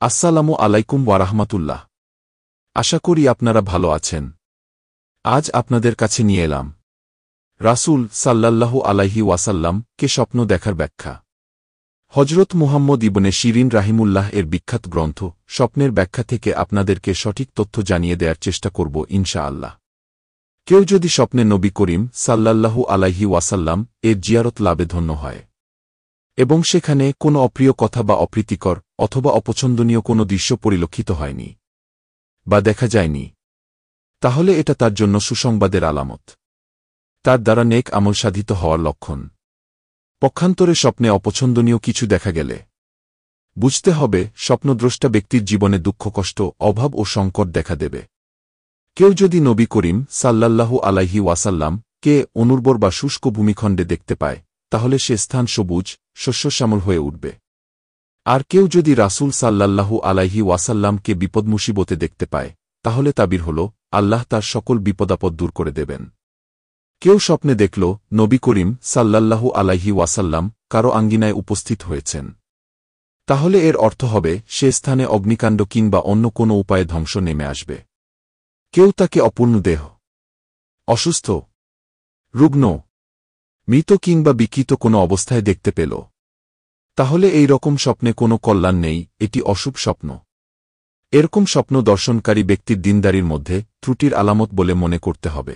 আসসালামু আলাইকুম ওয়ারাহমাতুল্লাহ। আশা করি আপনারা ভালো আছেন। আজ আপনাদের কাছে নিয়ে এলাম রাসূল সাল্লাল্লাহু আলাইহি ওয়াসাল্লাম কে স্বপ্ন দেখার ব্যাখ্যা। হজরত মুহাম্মদ ইবনে শিরিন রাহিমুল্লাহ এর বিখ্যাত গ্রন্থ স্বপ্নের ব্যাখ্যা থেকে আপনাদেরকে সঠিক তথ্য জানিয়ে দেওয়ার চেষ্টা করব ইনশাআল্লাহ। কেউ যদি স্বপ্নে নবী করিম সাল্লাল্লাহু আলাইহি ওয়াসাল্লাম এর জিয়ারত লাভে ধন্য হয় এবং সেখানে কোনো অপ্রিয় কথা বা অপ্রীতিকর অথবা অপছন্দনীয় কোনো দৃশ্য পরিলক্ষিত হয়নি বা দেখা যায়নি, তাহলে এটা তার জন্য সুসংবাদের আলামত, তার দ্বারা নেক আমল সাধিত হওয়ার লক্ষণ। পক্ষান্তরে স্বপ্নে অপছন্দনীয় কিছু দেখা গেলে বুঝতে হবে স্বপ্নদ্রষ্টা ব্যক্তির জীবনে দুঃখ, কষ্ট, অভাব ও সংকট দেখা দেবে। কেউ যদি নবী করিম সাল্লাল্লাহু আলাইহি ওয়াসাল্লাম কে অনুর্বর বা শুষ্ক ভূমিখণ্ডে দেখতে পায়, তাহলে সে স্থান সবুজ শস্যশ্যামল হয়ে উঠবে। আর কেউ যদি রাসূল সাল্লাল্লাহু আলাইহি ওয়াসাল্লামকে বিপদমুসিবতে দেখতে পায়, তাহলে তাবির হল আল্লাহ তার সকল বিপদাপদ দূর করে দেবেন। কেউ স্বপ্নে দেখল নবী করিম সাল্লাল্লাহু আলাইহি ওয়াসাল্লাম কারো আঙ্গিনায় উপস্থিত হয়েছেন, তাহলে এর অর্থ হবে সে স্থানে অগ্নিকাণ্ড কিংবা অন্য কোনো উপায়ে ধ্বংস নেমে আসবে। কেউ তাকে অপূর্ণ দেহ, অসুস্থ, রুগ্ন, মৃত কিংবা বিকৃত কোনো অবস্থায় দেখতে পেল, তাহলে এই রকম স্বপ্নে কোনো কল্যাণ নেই, এটি অশুভ স্বপ্ন। এরকম স্বপ্ন দর্শনকারী ব্যক্তির দিনদারির মধ্যে ত্রুটির আলামত বলে মনে করতে হবে।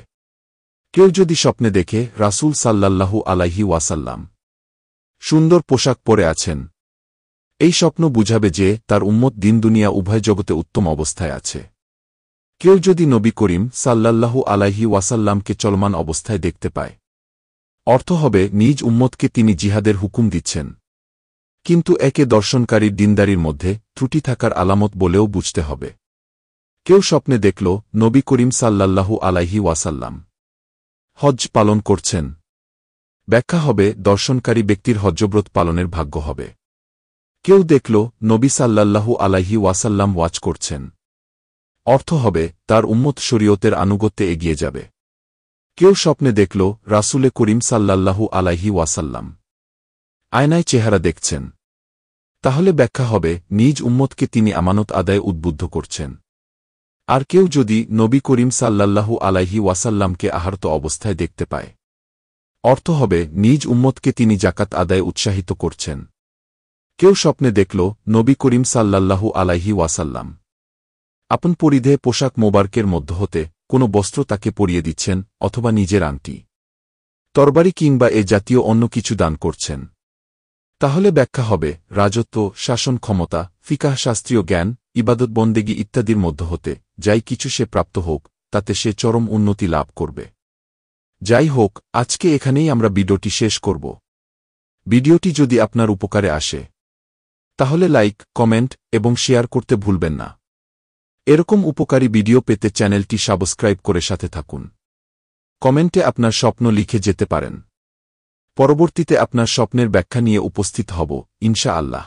কেউ যদি স্বপ্নে দেখে রাসূল সাল্লাল্লাহু আলাইহি ওয়াসাল্লাম সুন্দর পোশাক পরে আছেন, এই স্বপ্ন বুঝাবে যে তার উম্মত দিন দুনিয়া উভয় জগতে উত্তম অবস্থায় আছে। কেউ যদি নবী করিম সাল্লাল্লাহু আলাইহি ওয়াসাল্লামকে চলমান অবস্থায় দেখতে পায়, অর্থ হবে নিজ উম্মতকে তিনি জিহাদের হুকুম দিচ্ছেন, কিন্তু একে দর্শনকারীর দিনদারির মধ্যে ত্রুটি থাকার আলামত বলেও বুঝতে হবে। কেউ স্বপ্নে দেখল নবী করিম সাল্লাল্লাহু আলাইহি ওয়াসাল্লাম হজ্জ পালন করছেন, ব্যাখ্যা হবে দর্শনকারী ব্যক্তির হজ্জব্রত পালনের ভাগ্য হবে। কেউ দেখল নবী সাল্লাল্লাহু আলাইহি ওয়াসাল্লাম ওয়াজ করছেন, অর্থ হবে তার উম্মত শরীয়তের আনুগত্যে এগিয়ে যাবে। কেউ স্বপ্নে দেখল রাসূলে করিম সাল্লাল্লাহু আলাইহি ওয়াসাল্লাম আয়নায় চেহারা দেখছেন, তাহলে ব্যাখ্যা হবে নিজ উম্মতকে তিনি আমানত আদায়ে উদ্বুদ্ধ করছেন। আর কেউ যদি নবী করিম সাল্লাল্লাহু আলাইহি ওয়াসাল্লামকে আহারত অবস্থায় দেখতে পায়, অর্থ হবে নিজ উম্মতকে তিনি জাকাত আদায়ে উৎসাহিত করছেন। কেউ স্বপ্নে দেখল নবী করিম সাল্লাল্লাহু আলাইহি ওয়াসাল্লাম আপন পরিধে পোশাক মোবারকের মধ্য হতে কোনো বস্ত্র তাকে পরিয়ে দিচ্ছেন অথবা নিজের আংটি, তরবারি কিংবা এ জাতীয় অন্য কিছু দান করছেন, তাহলে ব্যাখ্যা হবে রাজত্ব, শাসন ক্ষমতা, ফিকাহ শাস্ত্রীয় জ্ঞান, ইবাদত বন্দেগী ইত্যাদির মধ্য হতে যাই কিছু সে প্রাপ্ত হোক, তাতে সে চরম উন্নতি লাভ করবে। যাই হোক, আজকে এখানেই আমরা ভিডিওটি শেষ করব। ভিডিওটি যদি আপনার উপকারে আসে, তাহলে লাইক, কমেন্ট এবং শেয়ার করতে ভুলবেন না। এরকম উপকারী ভিডিও পেতে চ্যানেলটি সাবস্ক্রাইব করে সাথে থাকুন। কমেন্টে আপনার স্বপ্ন লিখে যেতে পারেন। পরবর্তীতে আপনার স্বপ্নের ব্যাখ্যা নিয়ে উপস্থিত হব ইনশাআল্লাহ।